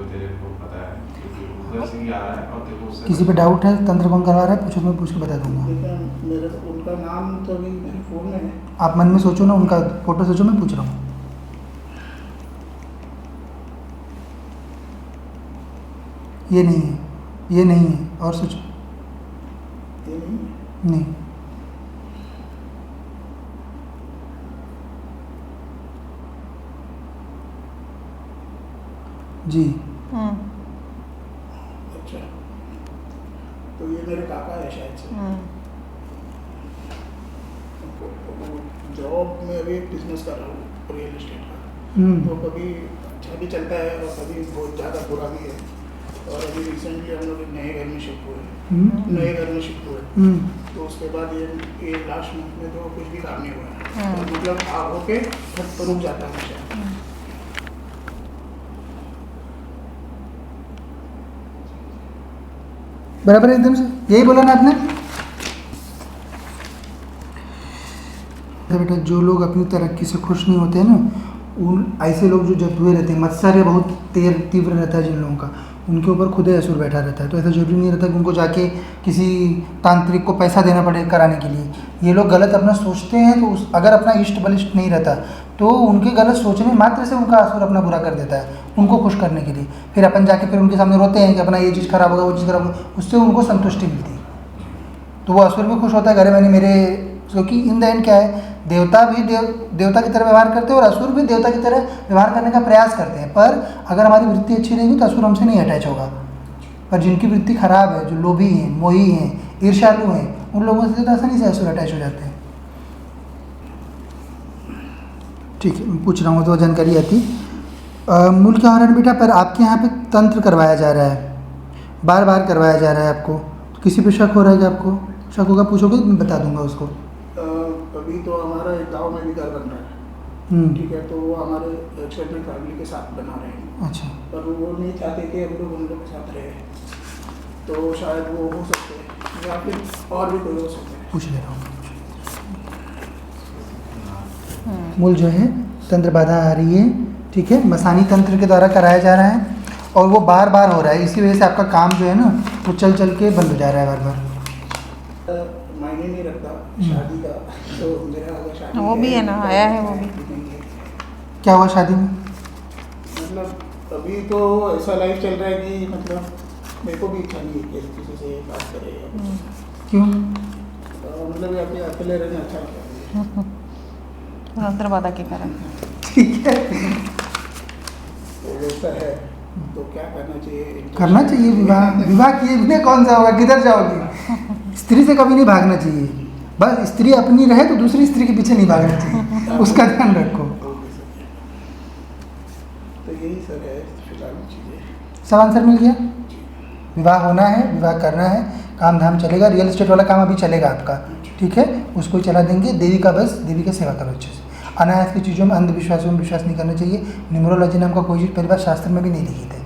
तेरे को पता है क्योंकि उधर से ही आ रहा है और तेरे को उससे किसी पे डाउट है तंत्र कौन करवा रहा है पूछो, मैं पूछ के बता दूंगा। लेकिन मेरे उनका नाम तो अभी मेरे फ़ोन में है। आप मन में सोचो ना, उनका फोटो सोचो, मैं पूछ रहा हूँ। ये नहीं है, ये नहीं है, और सोचो। ये नहीं है। नहीं। जी। अच्छा, तो ये मेरे काका है शायद से। जॉब में अभी बिजनेस कर रहा हूँ रियल एस्टेट का, तो कभी अच्छा भी चलता है और कभी बहुत ज़्यादा बुरा भी है। और अभी रिसेंटली हम लोग नए घर में शिफ्ट हुए, तो उसके बाद ये लास्ट मंथ में तो कुछ भी काम नहीं हुआ है। तो मतलब आप होके तो रुक जाता है हमेशा। बराबर है एकदम से, यही बोला ना आपने। बेटा जो लोग अपनी तरक्की से खुश नहीं होते हैं ना, उन ऐसे लोग जो जब हुए रहते हैं, मत्सर्य बहुत तीव्र रहता है जिन लोगों का, उनके ऊपर खुद ही असुर बैठा रहता है। तो ऐसा जरूरी नहीं रहता कि उनको जाके किसी तांत्रिक को पैसा देना पड़े कराने के लिए। ये लोग गलत अपना सोचते हैं, तो अगर अपना इष्ट बलिष्ठ नहीं रहता तो उनके गलत सोचने मात्र से उनका असुर अपना बुरा कर देता है उनको खुश करने के लिए। फिर अपन जाके फिर उनके सामने रोते हैं कि अपना ये चीज़ खराब होगा, वो चीज़ खराब होगा, उससे उनको संतुष्टि मिलती है। तो वो असुर भी खुश होता है, अरे मैंने मेरे, क्योंकि इन द एंड क्या है, देवता भी देवता की तरह व्यवहार करते हैं और असुर भी देवता की तरह व्यवहार करने का प्रयास करते हैं। पर अगर हमारी वृत्ति अच्छी रहेगी तो असुर हमसे नहीं अटैच होगा। पर जिनकी वृत्ति खराब है, जो लोभी हैं, मोही हैं, ईर्ष्यालु हैं, उन लोगों से तो आसानी से असुर अटैच हो जाते हैं। ठीक है, मैं पूछ रहा हूँ तो जानकारी आती। मूल क्या हो रहा है बेटा, पर आपके यहाँ पे तंत्र करवाया जा रहा है, बार बार करवाया जा रहा है आपको, तो किसी पे शक हो रहा है कि आपको शक होगा, पूछोगे मैं बता दूंगा उसको। अभी तो हमारा एक गाँव में भी घर बन रहा है, ठीक है, तो वो हमारे एक्सटेंडेड फैमिली के साथ बना रहे हैं। अच्छा। पर वो नहीं चाहते कि हम लोग उन लोग के साथ रहे, तो शायद वो हो सकते हैं या फिर और भी कोई हो सकते हैं। पूछ ले रहा हूँ। मूल जो है तंत्र बाधा आ रही है, ठीक है, मसानी तंत्र के द्वारा कराया जा रहा है और वो बार बार हो रहा है। इसी वजह से आपका काम जो है ना वो चल चल के बंद हो जा रहा है बार बार। मायने नहीं रखता शादी का, तो मेरा अगर शादी वो भी है ना, आया है वो भी। क्या हुआ शादी में? मतलब अभी तो ऐसा लाइफ चल रहा है कि मतलब मेरे को भी इच्छा नहीं है कि किसी से बात करे या कुछ। क्यों? मतलब अभी अकेले रहना अच्छा लगता है। तंत्र बाधा के कारण। ठीक है, तो वैसा है, तो क्या करना चाहिए? करना चाहिए विवाह। विवाह किए बिना कौन सा होगा, किधर जाओगे? स्त्री से कभी नहीं भागना चाहिए, बस स्त्री अपनी रहे तो दूसरी स्त्री के पीछे नहीं भागना चाहिए, उसका ध्यान रखो। तो यही सब है फिलहाल चीज़ें। सब आंसर मिल गया। विवाह होना है, विवाह करना है, काम धाम चलेगा, रियल एस्टेट वाला काम अभी चलेगा आपका, ठीक है, उसको ही चला देंगे। देवी का बस देवी का सेवा करो अच्छे से। अनायास की चीज़ों में अंधविश्वासों में विश्वास नहीं करना चाहिए। न्यूमरोलॉजी नाम का कोई चीज़ पहली बार शास्त्र में भी नहीं लिखी थी,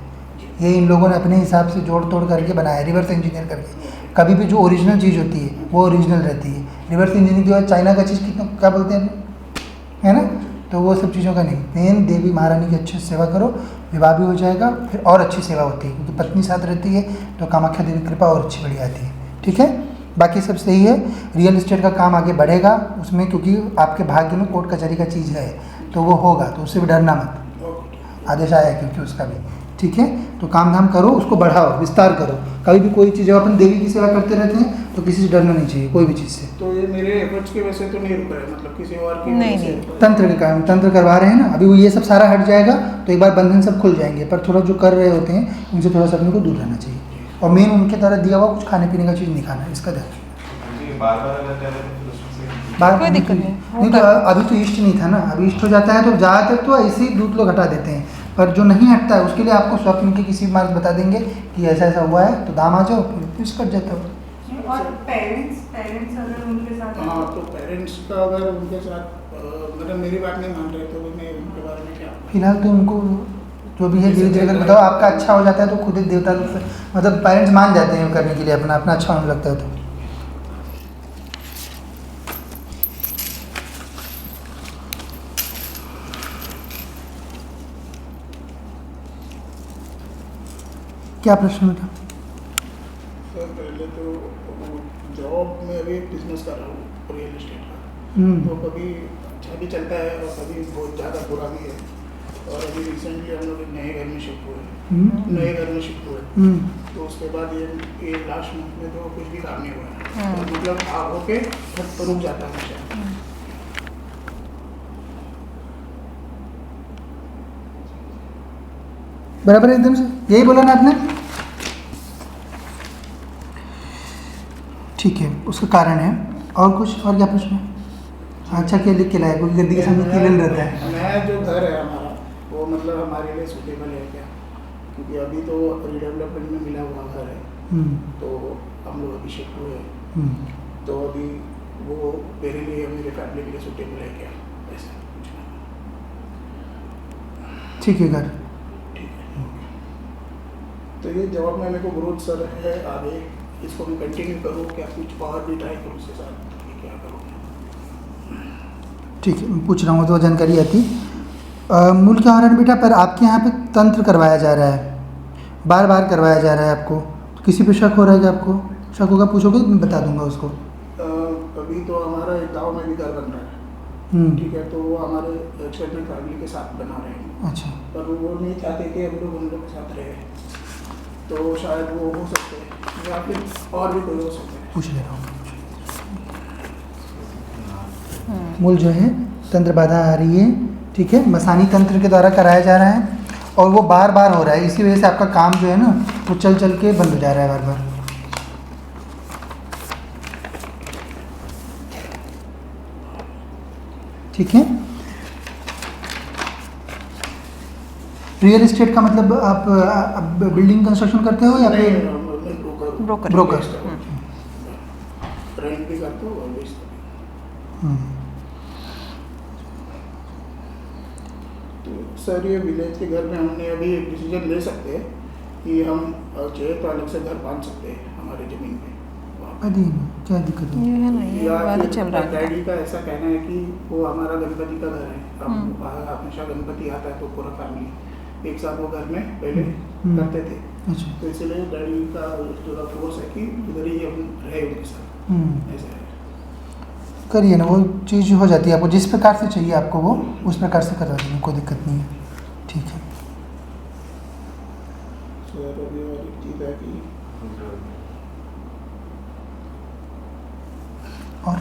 ये इन लोगों ने अपने हिसाब से जोड़ तोड़ करके बनाया, रिवर्स इंजीनियर करके। कभी भी जो ओरिजिनल चीज़ होती है वो ओरिजिनल रहती है, रिवर्स इंजीनियरिंग के बाद चाइना का चीज़ कितना क्या बोलते हैं, है ना, तो वो सब चीज़ों का नहीं। मेन देवी महारानी की अच्छे से सेवा करो, विवाह भी हो जाएगा, फिर और अच्छी सेवा होती है, क्योंकि पत्नी साथ रहती है तो कामाख्या देवी कृपा और अच्छी बढ़िया आती है, ठीक है। बाकी सब सही है, रियल एस्टेट का काम आगे बढ़ेगा उसमें, क्योंकि आपके भाग्य में कोर्ट कचहरी का चीज़ है तो वो होगा, तो उससे भी डरना मत। आदेश आया है क्योंकि उसका भी, ठीक है। तो काम धाम करो, उसको बढ़ाओ, विस्तार करो। कभी भी कोई चीज़, जब अपन देवी की सेवा करते रहते हैं तो किसी से डरना नहीं चाहिए, कोई भी चीज़ से। तो ये मेरे एफर्ट्स की वजह से तो नहीं रुक रहा है, मतलब किसी और की नहीं, वजह से नहीं। तंत्र के काम, तंत्र करवा रहे हैं ना अभी, वो ये सब सारा हट जाएगा तो एक बार बंधन सब खुल जाएंगे। पर थोड़ा जो कर रहे होते हैं उनसे थोड़ा सा अपने को दूर रहना चाहिए, और मेन उनके द्वारा दिया हुआ कुछ खाने पीने का चीज़ नहीं खाना, इसका ध्यान रखना। बार-बार अगर करें तो उससे बात कोई दिक्कत नहीं, नहीं, तो अभी तो इष्ट नहीं था ना, अभी इष्ट हो जाता है तो ज़्यादातर तो ऐसे ही दूत लोग हटा देते हैं। पर जो नहीं हटता है उसके लिए आपको स्वप्न के किसी मार्ग बता देंगे कि ऐसा ऐसा हुआ है, तो दाम आ जाओ, फिर कट जाता है। और पेरेंट्स अगर उनके साथ, हाँ, तो पेरेंट्स का अगर उनके साथ मतलब मेरी बात नहीं मान रहे तो मैं उनके बारे में क्या? फिलहाल तो उनको जो भी है धीरे धीरे अगर बताओ, आपका अच्छा हो जाता है तो खुद ही देवता लोग से, मतलब पेरेंट्स मान जाते हैं करने के लिए, अपना अपना अच्छा होने लगता है तो। क्या प्रश्न बेटा? सर पहले तो जॉब में अभी बिजनेस कर रहा हूँ रियल एस्टेट का, तो कभी अच्छा भी चलता है और कभी बहुत ज़्यादा बुरा भी है। और अभी रिसेंटली हम लोग नए घर में शिफ्ट हुए तो उसके बाद ये लास्ट मंथ में तो कुछ भी काम नहीं हुआ है, तो मतलब आप होके तो रुक जाता है हमेशा। बराबर है एकदम से, यही बोला ना आपने? ठीक है, उसका कारण है। और कुछ, और क्या प्रश्न है? अच्छा क्या लिख के लाया, क्योंकि गद्दी के सामने कीलन रहता है। नया जो घर है हमारा वो मतलब हमारे लिए सूटेबल है क्या? क्योंकि अभी तो रीडेवलपमेंट में मिला हुआ घर है, तो हम लोग अभी शिफ्ट हुए हैं, तो अभी वो मेरे लिए मेरे फैमिली के लिए सूटेबल है क्या, ऐसा पूछना। ठीक है घर। ठीक है, तो ये जवाब में मेरे को ग्रोथ सर है आगे, इसको मैं कंटिन्यू करूँ क्या, कुछ और भी ट्राई करूँ उसके साथ, क्या करूँ? ठीक है, मैं पूछ रहा हूँ तो जानकारी आती। मूल क्या हो रहा है बेटा? पर आपके यहाँ पे तंत्र करवाया जा रहा है, बार बार करवाया जा रहा है आपको, किसी पे शक हो रहा है कि आपको शक होगा? पूछोगे तो मैं बता दूंगा उसको। अभी तो हमारा एक गाँव में भी घर बन रहा है, ठीक है, तो वो हमारे एक्सटेंडेड फैमिली के साथ बना रहे हैं। अच्छा। पर वो नहीं चाहते कि हम लोग उन लोग के साथ रहे, तो शायद वो हो सकते हैं या फिर और भी कोई हो सकते हैं। पूछ ले रहा हूँ। मूल जो है तंत्र बाधा आ रही है, ठीक है, मसानी तंत्र के द्वारा कराया जा रहा है और वो बार बार हो रहा है, इसी वजह से आपका काम जो है ना वो चल चल के बंद हो जा रहा है बार बार। ठीक है, रियल एस्टेट का मतलब आप बिल्डिंग कंस्ट्रक्शन करते हो या फिर ब्रोकर? रेंट भी करते हो और बेचते हो। तो सर ये विलेज के घर में हमने अभी एक डिसीजन ले सकते हैं कि हम चाहे तो अलग से घर बांध सकते हैं हमारी ज़मीन पे। अरे क्या दिक्कत है? ये है ना, ये या वाला फिर चल रहा है। डैडी का ऐसा कहना है कि वो हमारा गणपति का घर है, हम हमेशा गणपति आता है तो पूरा फैमिली एक साथ वो घर में पहले करते थे। अच्छा। तो इसलिए डैडी का जो फोर्स है कि उधर ही हम रहे उनके साथ, ऐसा है। करिए ना, वो चीज़ हो जाती है आपको जिस प्रकार से चाहिए आपको वो उस प्रकार से करवा देंगे, कोई दिक्कत नहीं है। ठीक है सर अभी और एक चीज़ है कि और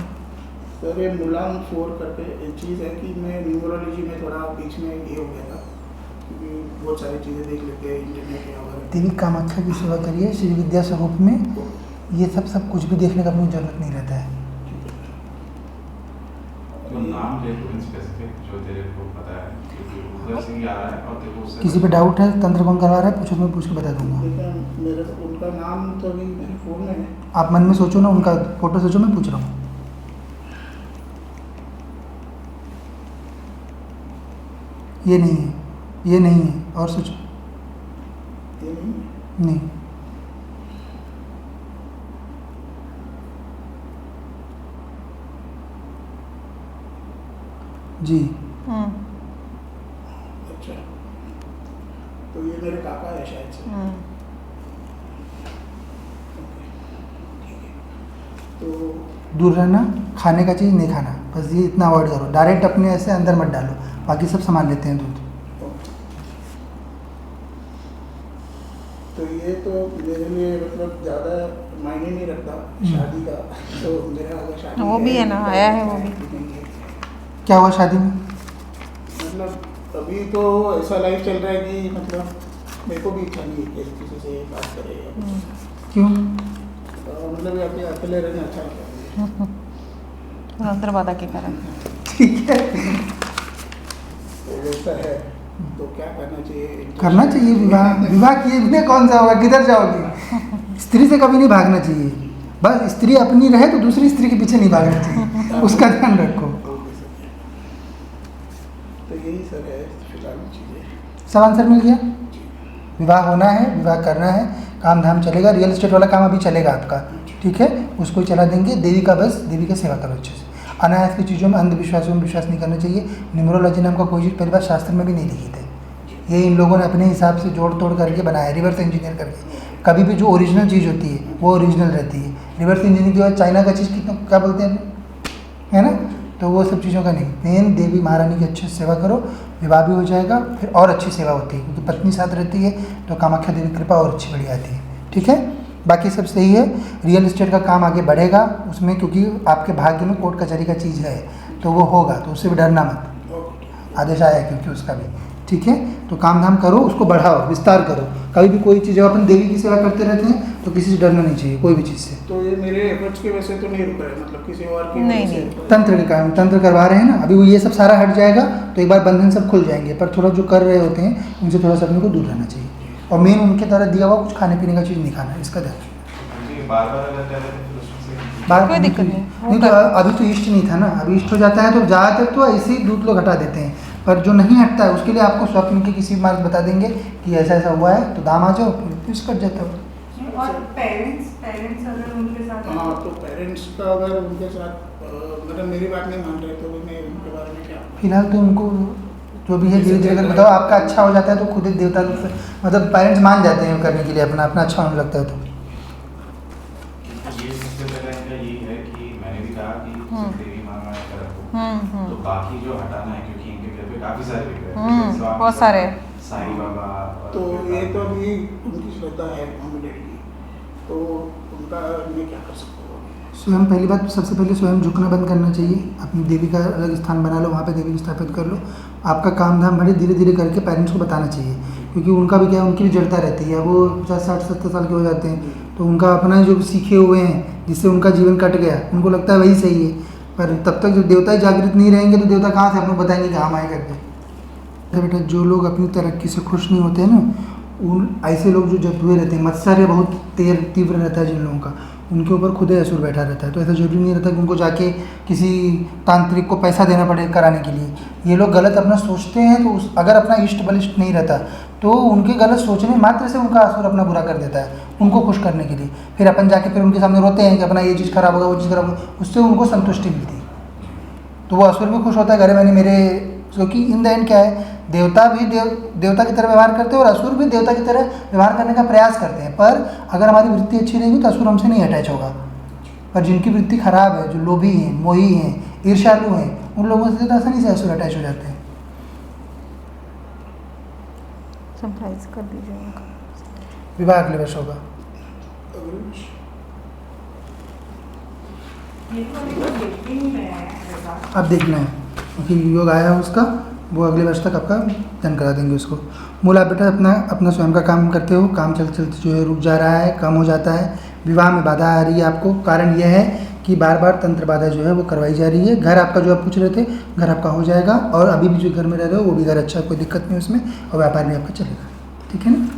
सर ये मुलांग 4 करके एक चीज़ है कि मैं न्यूमरोलॉजी में थोड़ा बीच में ये हो गया था, क्योंकि बहुत सारी चीज़ें देख लेते हैं इंटरनेट या वगैरह। देवी कामाख्या की सेवा करिए, श्री विद्या स्वरूप में ये सब कुछ भी देखने का अपनी जरूरत नहीं रहता है। तो नाम ले लो स्पेसिफिक जो तेरे को पता है, क्योंकि उधर से ही आ रहा है और तेरे को उससे किसी पे डाउट है, तंत्र कौन करवा रहा है, पूछो, मैं पूछ के बता दूंगा। लेकिन मेरे उनका नाम तो अभी मेरे फ़ोन में है। आप मन में सोचो ना, उनका फोटो सोचो, मैं पूछ रहा हूँ। ये नहीं है, ये नहीं है, और सोचो। ये नहीं है। नहीं, जी अच्छा, तो ये मेरे काका है शायद से। ठीक है, तो दूर रहना, खाने का चीज़ नहीं खाना, बस ये इतना अवॉइड करो। डायरेक्ट अपने ऐसे अंदर मत डालो, बाकी सब सामान लेते हैं दूध। तो ये तो मेरे लिए मतलब ज़्यादा मायने नहीं रखता शादी का, तो मेरा अगर शादी वो भी है ना, आया है वो भी। नहीं है। क्या हुआ शादी में? मतलब अभी तो ऐसा लाइफ चल रहा है कि मतलब मेरे को भी इच्छा नहीं है कि किसी से बात करे या कुछ ऐसा। क्यों? मतलब अपने अकेले रहना अच्छा लगता है। तंत्र बाधा के कारण। ठीक है, तो वैसा है, तो क्या करना चाहिए? करना चाहिए विवाह। विवाह किए बिना कौन सा होगा, किधर जाओगे? स्त्री से कभी नहीं भागना चाहिए, बस स्त्री अपनी रहे तो दूसरी स्त्री के पीछे नहीं भागना चाहिए, उसका ध्यान रखो। तो यही सर है फिलहाल चीज़ें। सब आंसर मिल गया? विवाह होना है, विवाह करना है, काम धाम चलेगा, रियल एस्टेट वाला काम अभी चलेगा आपका, ठीक है, उसको ही चला देंगे। देवी का बस देवी का सेवा करो अच्छे से। अनायास की चीज़ों में अंधविश्वासों में विश्वास नहीं करना चाहिए। न्यूमरोलॉजी नाम का कोई चीज़ पहली बार शास्त्र में भी नहीं लिखी थी, ये इन लोगों ने अपने हिसाब से जोड़ तोड़ करके बनाया है, रिवर्स इंजीनियर करके। कभी भी जो ओरिजिनल चीज़ होती है वो ओरिजिनल रहती है। रिवर्स इंजीनियरिंग जो है चाइना का चीज़ कितना क्या बोलते हैं, है ना, तो वो सब चीज़ों का नहीं। मेन देवी महारानी की अच्छे से सेवा करो, विवाह भी हो जाएगा, फिर और अच्छी सेवा होती है क्योंकि पत्नी साथ रहती है तो कामाख्या देवी कृपा और अच्छी बढ़िया आती है। ठीक है, बाकी सब सही है। रियल एस्टेट का काम आगे बढ़ेगा उसमें, क्योंकि आपके भाग्य में कोर्ट कचहरी का चीज़ है तो वो होगा, तो उससे भी डरना मत, आदेश आया है क्योंकि उसका भी। ठीक है, तो काम धाम करो, उसको बढ़ाओ, विस्तार करो। कभी भी कोई चीज़, जब अपन देवी की सेवा करते रहते हैं तो किसी से डरना नहीं चाहिए, कोई भी चीज़ से। तो ये मेरे एफर्ट्स की वजह से तो नहीं रुक रहा है, मतलब किसी और की नहीं, वजह से नहीं। रुक रहा है। तंत्र के कारण, तंत्र करवा रहे हैं ना, अभी वो ये सब सारा हट जाएगा तो एक बार बंधन सब खुल जाएंगे, पर थोड़ा जो कर रहे होते हैं उनसे थोड़ा सा अपने को दूर रहना चाहिए। और मेन उनके द्वारा दिया हुआ कुछ खाने पीने का चीज़ नहीं खाना, इसका ध्यान रखना। बार-बार अगर कर रहे हैं तो उससे बात कोई दिक्कत नहीं, नहीं, तो अभी तो इष्ट नहीं था ना, अभी इष्ट हो जाता है तो ज़्यादातर तो ऐसे ही दूत लोग हटा देते हैं, पर जो नहीं हटता है उसके लिए आपको स्वप्न के किसी मार्ग बता देंगे कि ऐसा ऐसा हुआ है तो दाम आ जाओ, फिर कट जाता है। और पेरेंट्स अगर उनके साथ हाँ, तो पेरेंट्स का अगर उनके साथ मतलब मेरी बात नहीं मान रहे तो मैं उनके बारे में क्या। फिलहाल तो उनको जो भी है धीरे धीरे अगर बताओ, आपका अच्छा हो जाता है तो खुद ही देवता लोग से मतलब पेरेंट्स मान जाते हैं करने के लिए, अपना अपना अच्छा होने लगता है तो। ये सबसे पहले इनका यही है कि मैंने भी कहा कि सिर्फ देवी महारानी का रखो, तो बाकी जो हटाना है क्योंकि इनके घर पे काफी सारे बिक रहे हैं, जैसे बहुत सारे। साईं बाबा और तो फिर ये तो अभी उनकी श्रद्धा है मम्मी डैडी की, तो उनका मैं क्या कर सकता हूँ। स्वयं पहली बात, सबसे पहले स्वयं झुकना बंद करना चाहिए, अपनी देवी का अलग स्थान बना लो, वहाँ पे देवी को स्थापित कर लो। आपका काम धाम बढ़े, धीरे धीरे करके पेरेंट्स को बताना चाहिए, क्योंकि उनका भी क्या है, उनकी भी जड़ता रहती है, वो 50, 60, 70 साल के हो जाते हैं तो उनका अपना जो सीखे हुए हैं जिससे उनका जीवन कट गया, उनको लगता है वही सही है, पर तब तक जब देवता ही जागृत नहीं रहेंगे तो देवता कहाँ से आप लोग बताएंगे कि हम आए करके। तो बेटा जो लोग अपनी तरक्की से खुश नहीं होते हैं ना, उन ऐसे लोग जो जब हुए रहते हैं, मत्सर्य बहुत तीव्र रहता है जिन लोगों का, उनके ऊपर खुद ही असुर बैठा रहता है। तो ऐसा जरूरी नहीं रहता कि उनको जाके किसी तांत्रिक को पैसा देना पड़े कराने के लिए। ये लोग गलत अपना सोचते हैं तो अगर अपना इष्ट बलिष्ठ नहीं रहता तो उनके गलत सोचने मात्र से उनका असुर अपना बुरा कर देता है उनको खुश करने के लिए। फिर अपन जाके फिर उनके सामने रोते हैं कि अपना ये चीज़ खराब होगा, वो चीज़ खराब होगा, उससे उनको संतुष्टि मिलती है, तो वो असुर भी खुश होता है, अरे मैंने मेरे, क्योंकि इन द एंड क्या है, देवता भी देवता की तरह व्यवहार करते हैं और असुर भी देवता की तरह व्यवहार करने का प्रयास करते हैं, पर अगर हमारी वृत्ति अच्छी रहेगी तो असुर हमसे नहीं अटैच होगा। पर जिनकी वृत्ति खराब है, जो लोभी हैं, मोही हैं, ईर्ष्यालु हैं, उन लोगों से तो आसानी से असुर अटैच हो जाते हैं। सरप्राइज कर दीजिए उनका। विवाह अगले वर्ष होगा। ये तो अभी तक देखने ही नहीं आया है ऐसा। अब देखना है क्योंकि योग आया है उसका, वो अगले वर्ष तक आपका डन करा देंगे उसको। मूल आप बेटा अपना स्वयं का काम करते हो, काम चलते चलते जो है रुक जा रहा है, कम हो जाता है, विवाह में बाधा आ रही है आपको, कारण यह है कि बार बार तंत्र बाधा जो है वो करवाई जा रही है। घर आपका जो आप पूछ रहे थे, घर आपका हो जाएगा, और अभी भी जो घर में रह रहे हो वो भी घर अच्छा है, कोई दिक्कत नहीं उसमें, और व्यापार भी आपका चलेगा। ठीक है ना।